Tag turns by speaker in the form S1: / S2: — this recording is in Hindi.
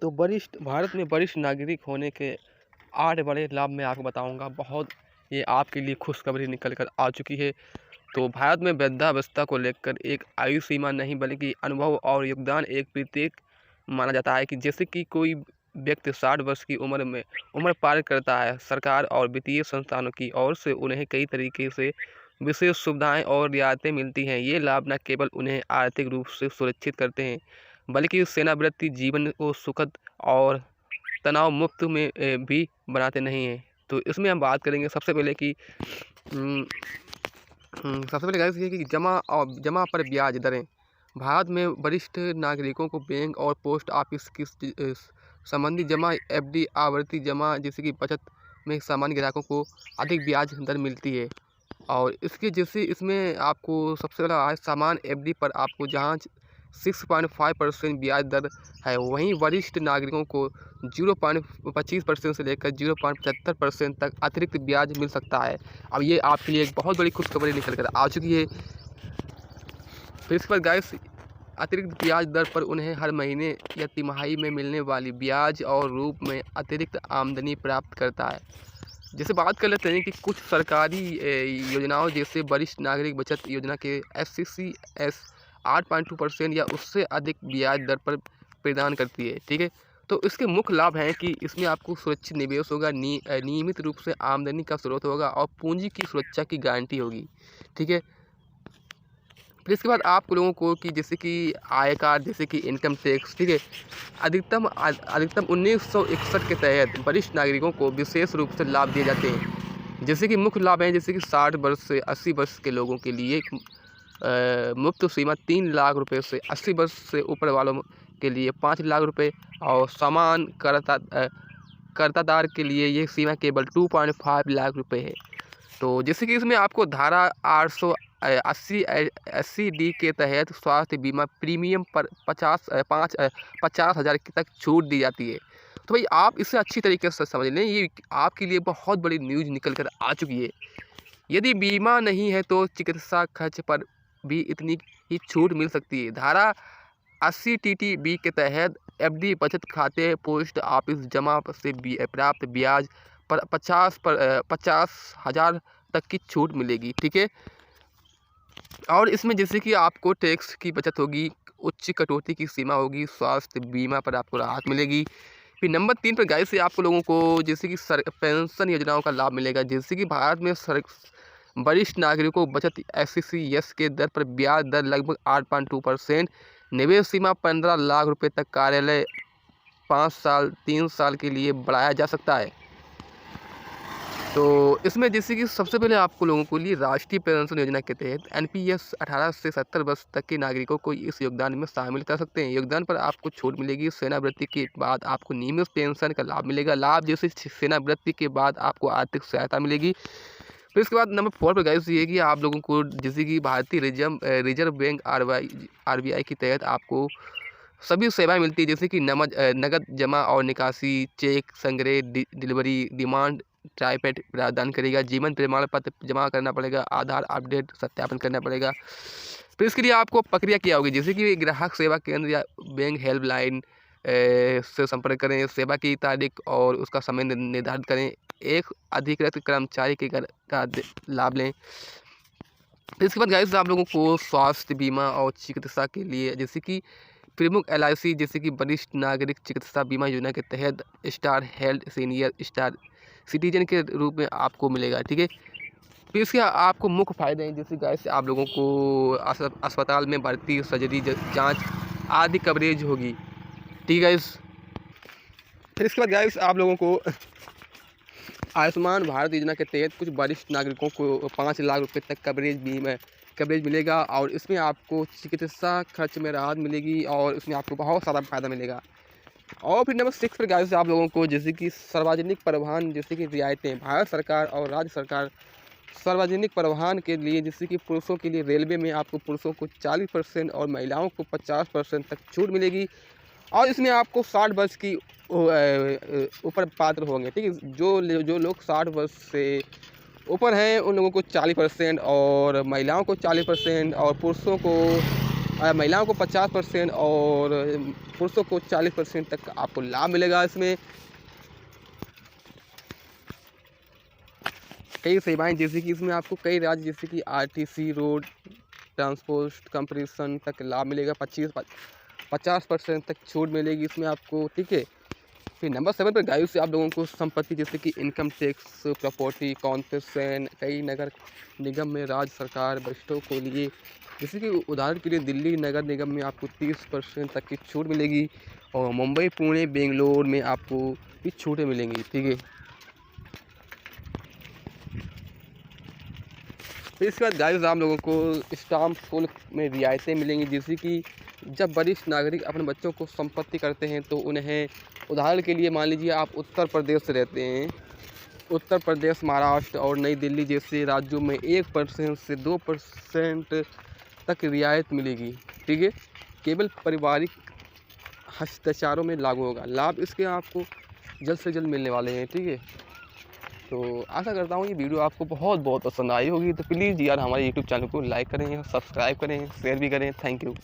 S1: तो वरिष्ठ भारत में वरिष्ठ नागरिक होने के 8 बड़े लाभ मैं आपको बताऊँगा। बहुत ये आपके लिए खुशखबरी निकल कर आ चुकी है। तो भारत में वृद्धावस्था को लेकर एक आयु सीमा नहीं बल्कि अनुभव और योगदान एक प्रत्येक माना जाता है कि जैसे कि कोई व्यक्ति 60 वर्ष की उम्र पार करता है, सरकार और वित्तीय संस्थानों की ओर से उन्हें कई तरीके से विशेष सुविधाएं और रियायतें मिलती हैं। ये लाभ न केवल उन्हें आर्थिक रूप से सुरक्षित करते हैं बल्कि सेवानिवृत्ति जीवन को सुखद और तनाव मुक्त में भी बनाते नहीं हैं। तो इसमें हम बात करेंगे सबसे पहले कि उम, सबसे पहले गाइस ये कि जमा पर ब्याज दरें। भारत में वरिष्ठ नागरिकों को बैंक और पोस्ट ऑफिस की संबंधी जमा, एफडी, आवर्ती जमा जैसे कि बचत में सामान्य ग्राहकों को अधिक ब्याज दर मिलती है। और इसके जैसे इसमें आपको सबसे पहला है सामान्य एफडी पर आपको जहाँ 6.5% ब्याज दर है, वहीं वरिष्ठ नागरिकों को 0.25% से लेकर 0.75% तक अतिरिक्त ब्याज मिल सकता है। अब ये आपके लिए एक बहुत बड़ी खुशखबरी निकल कर आ चुकी है। फिर इसके बाद गाइस अतिरिक्त ब्याज दर पर उन्हें हर महीने या तिमाही में मिलने वाली ब्याज और रूप में अतिरिक्त आमदनी प्राप्त करता है। जैसे बात कर लेते हैं कि कुछ सरकारी योजनाओं जैसे वरिष्ठ नागरिक बचत योजना के SCCS 8.2% या उससे अधिक ब्याज दर पर प्रदान करती है। ठीक है, तो इसके मुख्य लाभ हैं कि इसमें आपको सुरक्षित निवेश होगा, नियमित रूप से आमदनी का स्रोत होगा और पूंजी की सुरक्षा की गारंटी होगी। ठीक है, फिर इसके बाद आप लोगों को कि जैसे कि आयकर जैसे कि इनकम टैक्स, ठीक है, अधिकतम 1961 के तहत वरिष्ठ नागरिकों को विशेष रूप से लाभ दिए जाते हैं। जैसे कि मुख्य लाभ हैं जैसे कि 60 वर्ष से 80 वर्ष के लोगों के लिए मुफ्त सीमा 3 लाख रुपए से 80 वर्ष से ऊपर वालों के लिए 5 लाख रुपए और समान कर्तादार के लिए ये सीमा केवल 2.5 लाख रुपए है। तो जैसे कि इसमें आपको धारा 880 के तहत स्वास्थ्य बीमा प्रीमियम पर 50,000 तक छूट दी जाती है। तो भाई आप इसे अच्छी तरीके से समझ लें, ये आपके लिए बहुत बड़ी न्यूज़ निकल कर आ चुकी है। यदि बीमा नहीं है तो चिकित्सा खर्च पर भी इतनी ही छूट मिल सकती है। धारा 80 TTB के तहत FD बचत खाते पोस्ट ऑफिस जमा से प्राप्त ब्याज पर 50,000 तक की छूट मिलेगी। ठीक है, और इसमें जैसे कि आपको टैक्स की बचत होगी, उच्च कटौती की सीमा होगी, स्वास्थ्य बीमा पर आपको राहत मिलेगी। फिर नंबर 3 पर गाइस से आप लोगों को जैसे कि पेंशन योजनाओं का लाभ मिलेगा। जैसे कि भारत में वरिष्ठ नागरिकों को बचत SCCS के दर पर ब्याज दर लगभग 8.2%, निवेश सीमा 15 लाख रुपए तक, कार्यालय 5 साल 3 साल के लिए बढ़ाया जा सकता है। तो इसमें जैसे कि सबसे पहले आपको लोगों के लिए राष्ट्रीय पेंशन योजना के तहत NPS 18 से 70 वर्ष तक के नागरिकों को इस योगदान में शामिल कर सकते हैं। योगदान पर आपको छूट मिलेगी। सेवानिवृत्ति के बाद आपको नियमित पेंशन का लाभ मिलेगा। लाभ जैसे सेवानिवृत्ति के बाद आपको आर्थिक सहायता मिलेगी। फिर इसके बाद नंबर 4 पर गाइस ये कि आप लोगों को जैसे कि भारतीय रिजर्व बैंक RBI के तहत आपको सभी सेवाएं मिलती है। जैसे कि नगद जमा और निकासी, चेक संग्रह, डिलीवरी, डिमांड ड्राफ्ट प्रदान करेगा। जीवन प्रमाण पत्र जमा करना पड़ेगा, आधार अपडेट सत्यापन करना पड़ेगा। फिर इसके लिए आपको प्रक्रिया क्या होगी, जैसे कि ग्राहक सेवा केंद्र या बैंक हेल्पलाइन से संपर्क करें, सेवा की तारीख और उसका समय निर्धारित करें, एक अधिकृत कर्मचारी के घर का लाभ लें। फिर इसके बाद गाइस आप लोगों को स्वास्थ्य बीमा और चिकित्सा के लिए जैसे कि प्रमुख LIC जैसे कि वरिष्ठ नागरिक चिकित्सा बीमा योजना के तहत star health senior star citizen के रूप में आपको मिलेगा। ठीक है, फिर इसके आपको मुख्य फायदे हैं जैसे गाइस आप लोगों को अस्पताल में भर्ती, सर्जरी, जांच आदि कवरेज होगी। ठीक है गाइस, फिर इसके बाद गाइस आप लोगों को आयुष्मान भारत योजना के तहत कुछ वरिष्ठ नागरिकों को 5 लाख रुपए तक कवरेज मिलेगा और इसमें आपको चिकित्सा खर्च में राहत मिलेगी और इसमें आपको बहुत सारा फायदा मिलेगा। और फिर नंबर 6 पर गाइस आप लोगों को जैसे कि सार्वजनिक परिवहन जैसे कि रियायतें। भारत सरकार और राज्य सरकार सार्वजनिक परिवहन के लिए जैसे कि पुरुषों के लिए रेलवे में आपको पुरुषों को 40% और महिलाओं को 50% तक छूट मिलेगी। और इसमें आपको 60 वर्ष की ऊपर पात्र होंगे। ठीक है, जो लोग 60 वर्ष से ऊपर हैं उन लोगों को 40% और महिलाओं को 40% और पुरुषों को महिलाओं को 50% और पुरुषों को 40% तक आपको लाभ मिलेगा। इसमें कई सेवाएं जैसे कि इसमें आपको कई राज्य जैसे कि आरटीसी, रोड ट्रांसपोर्ट कंपटीशन तक लाभ मिलेगा। 50% तक छूट मिलेगी इसमें आपको, ठीक है। फिर नंबर 7 पर गाइस से आप लोगों को संपत्ति जैसे कि इनकम टैक्स, प्रॉपर्टी कॉन्सेशन, कई नगर निगम में राज्य सरकार वरिष्ठों को लिए, जैसे कि उदाहरण के लिए दिल्ली नगर निगम में आपको 30% तक की छूट मिलेगी और मुंबई, पुणे, बेंगलोर में आपको भी छूटें मिलेंगी, ठीक है। फिर इसके बाद गाइस आप लोगों को स्टाम्प शुल्क में रियायतें मिलेंगी, जैसे कि जब वरिष्ठ नागरिक अपने बच्चों को संपत्ति करते हैं तो उन्हें, उदाहरण के लिए मान लीजिए आप उत्तर प्रदेश से रहते हैं, उत्तर प्रदेश, महाराष्ट्र और नई दिल्ली जैसे राज्यों में 1% से 2% तक रियायत मिलेगी, ठीक है। केवल पारिवारिक हस्ताक्षरों में लागू होगा। लाभ इसके आपको जल्द से जल्द मिलने वाले हैं, ठीक है। तो आशा करता हूँ ये वीडियो आपको बहुत बहुत पसंद आई होगी। तो प्लीज़ यार हमारे यूट्यूब चैनल को लाइक करें, सब्सक्राइब करें, शेयर भी करें। Thank you.